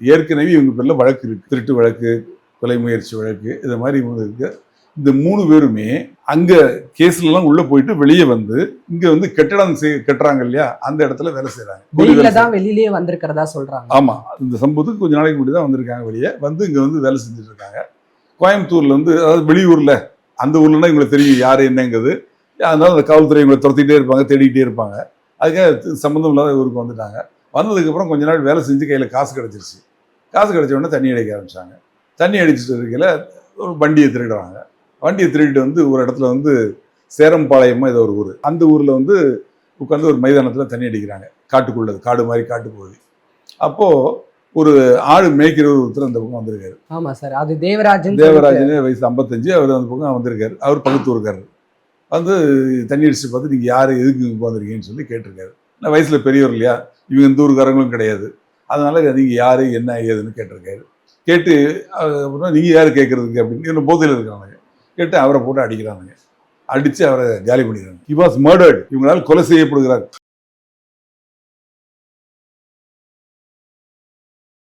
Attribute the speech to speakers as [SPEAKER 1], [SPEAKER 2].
[SPEAKER 1] ஏற்கனவே இவங்க பேர்ல வழக்கு இருக்கு. திருட்டு வழக்கு, கொலை முயற்சி வழக்கு, இது மாதிரி இருக்கு. இந்த 3 பேருமே அங்க கேஸ்லாம் உள்ள போயிட்டு வெளியே வந்து இங்க வந்து கட்டடம் கட்டுறாங்க இல்லையா, அந்த இடத்துல வேலை செய்யறாங்க.
[SPEAKER 2] வெளியிலேயே வந்திருக்கிறதா சொல்றாங்க.
[SPEAKER 1] ஆமா, இந்த சம்பவத்துக்கு கொஞ்ச நாளைக்கு முன்னாடி தான் வந்திருக்காங்க வெளியே. வந்து இங்க வந்து வேலை செஞ்சுட்டு இருக்காங்க. கோயம்புத்தூர்ல வந்து, அதாவது வெளியூர்ல, அந்த ஊர்லன்னா இவங்களுக்கு தெரியும் யாரு என்னங்கிறது. அதனால அந்த காவல்துறை இவங்களை துரத்திக்கிட்டே இருப்பாங்க, தேடிக்கிட்டே இருப்பாங்க. அதுக்காக சம்மந்தம் இல்லாத ஊருக்கு வந்துட்டாங்க. வந்ததுக்கு அப்புறம் கொஞ்ச நாள் வேலை செஞ்சு கையில காசு கிடைச்சிருச்சு. காசு கிடைச்ச உடனே தண்ணி அடிக்க ஆரம்பிச்சாங்க. தண்ணி அடிச்சுட்டு இருக்கையில ஒரு வண்டியை திருடுறாங்க. வண்டியை திருடிட்டு வந்து ஒரு இடத்துல வந்து சேரம்பாளையமா ஏதோ ஒரு ஊர், அந்த ஊர்ல வந்து உட்காந்து ஒரு மைதானத்துல தண்ணி அடிக்கிறாங்க. காட்டுக்குள்ளது, காடு மாதிரி காட்டு பகுதி. அப்போ ஒரு ஆடு மேய்க்கிற ஒருத்தர் அந்த பக்கம் வந்திருக்காரு.
[SPEAKER 2] ஆமா சார், அது தேவராஜன்.
[SPEAKER 1] வயசு 55. அவர் அந்த பக்கம் வந்திருக்காரு. அவர் பக்கத்து ஊருக்காரர். வந்து தண்ணி அடிச்சு பார்த்து நீங்க யாரு, எதுக்கு இங்க வந்திருக்கீங்கன்னு சொல்லி கேட்டிருக்காரு. நான் வயசுல பெரியவர் இல்லையா, இவங்க இந்த ஊருக்காரங்களும் கிடையாது. அதனால நீங்க யாரு என்ன ஏதுன்னு கேட்டிருக்காரு. கேட்டு அப்புறம் நீங்க யாரு கேட்கறதுக்கு அப்படின்னு போதையில் இருக்கிறாங்க. கேட்டு அவரை போட்டு அடிக்கிறானுங்க. அடிச்சு அவரை காலி பண்ணிடுறாங்க. He was murdered. இவங்களால் கொலை செய்யப்படுகிறார்.